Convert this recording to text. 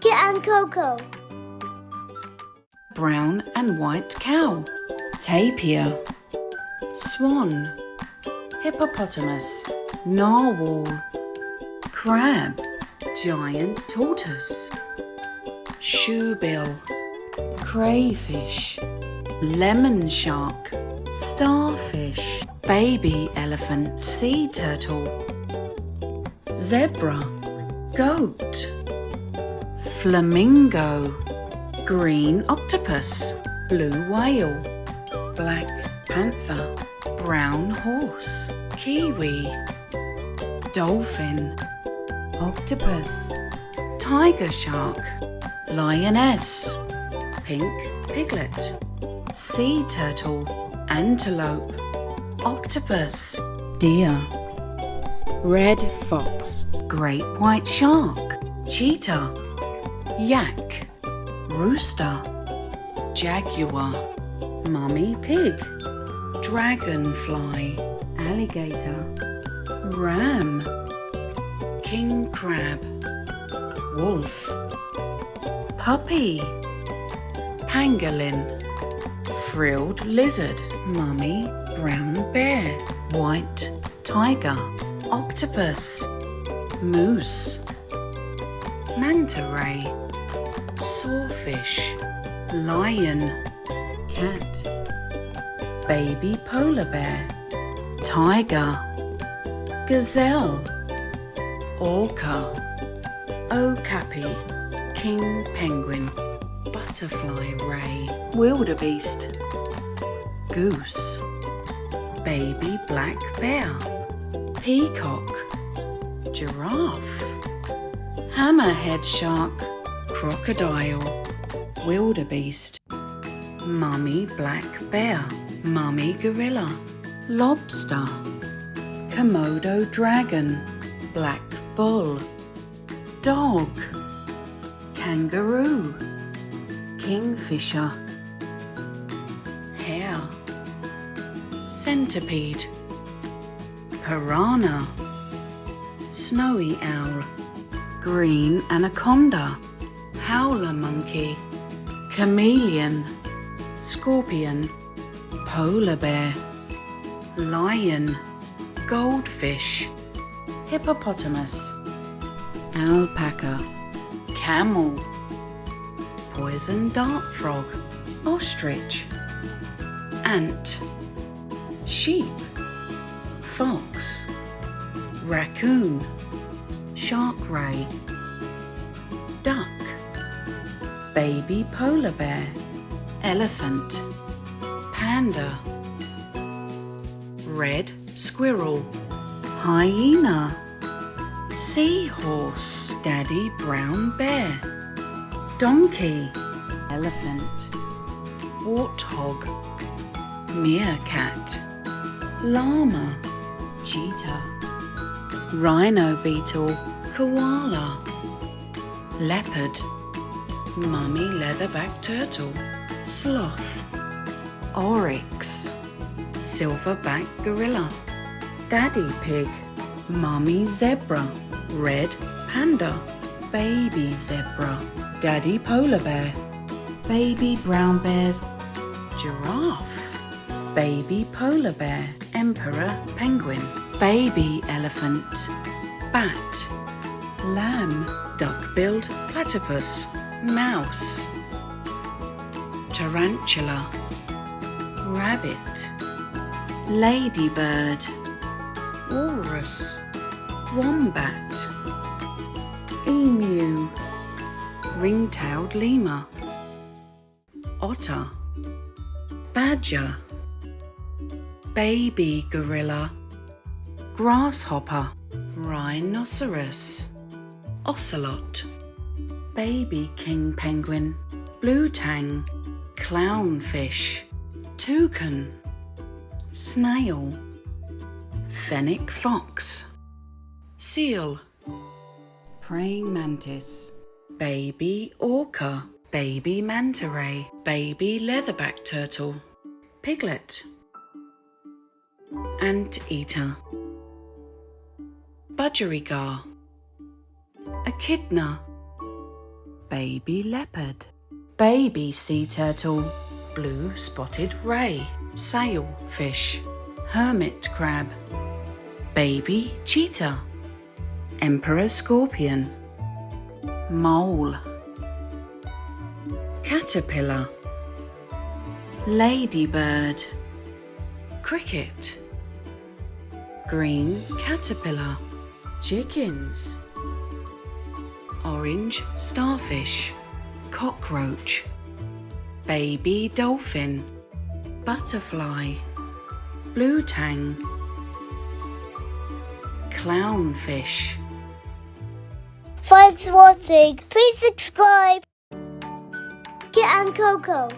Kit and Coco. Brown and white cow. Tapir. Swan. Hippopotamus. Narwhal. Crab. Giant tortoise. Shoebill. Crayfish. Lemon shark. Starfish. Baby elephant. Sea turtle. Zebra. Goat. Flamingo. Green octopus. Blue whale. Black panther. Brown horse. Kiwi. Dolphin. Octopus. Tiger shark. Lioness. Pink piglet. Sea turtle. Antelope. Octopus. Deer. Red fox. Great white shark. Cheetah. Yak. Rooster. Jaguar. Mummy pig. Dragonfly. Alligator. Ram. King crab. Wolf. Puppy. Pangolin. Frilled lizard. Mummy brown bear. White tiger. Octopus. Moose. Manta ray. Sawfish. Lion. Cat. Baby polar bear. Tiger. Gazelle. Orca. Okapi. King penguin. Butterfly ray. Wildebeest. Goose. Baby black bear. Peacock. Giraffe. Hammerhead shark. Crocodile. Wildebeest. Mummy black bear. Mummy gorilla. Lobster. Komodo dragon. Black bull. Dog. Kangaroo. Kingfisher. Hare. Centipede. Piranha. Snowy owl. Green anaconda. Howler monkey. Chameleon. Scorpion. Polar bear. Lion. Goldfish. Hippopotamus. Alpaca. Camel. Poison dart frog. Ostrich. Ant. Sheep. Fox. Raccoon. Shark ray. Duck. Baby polar bear. Elephant. Panda. Red squirrel. Hyena. Seahorse. Daddy brown bear. Donkey. Elephant. Warthog. Meerkat. Llama. Cheetah. Rhino beetle. Koala. Leopard. Mummy leatherback turtle. Sloth. Oryx. Silverback gorilla. Daddy pig. Mummy zebra. Red panda. Baby zebra. Daddy polar bear. Baby brown bears. Giraffe. Baby polar bear. Emperor penguin. Baby elephant. Bat. Lamb. Duck-billed platypus. Mouse. Tarantula. Rabbit. Ladybird. Walrus. Wombat. Emu. Ring-tailed lemur. Otter. Badger. Baby gorilla. Grasshopper. Rhinoceros. Ocelot. Baby king penguin. Blue tang. Clownfish. Toucan. Snail. Fennec fox. Seal. Praying mantis. Baby orca. Baby manta ray. Baby leatherback turtle. Piglet. Anteater. Budgerigar. Echidna. baby leopard, baby sea turtle, blue spotted ray, sailfish, hermit crab, baby cheetah, emperor scorpion, mole, caterpillar, ladybird, cricket, green caterpillar, chickens, orange starfish, cockroach, baby dolphin, butterfly, blue tang, clownfish. Thanks for watching. Please subscribe. Kit and Coco.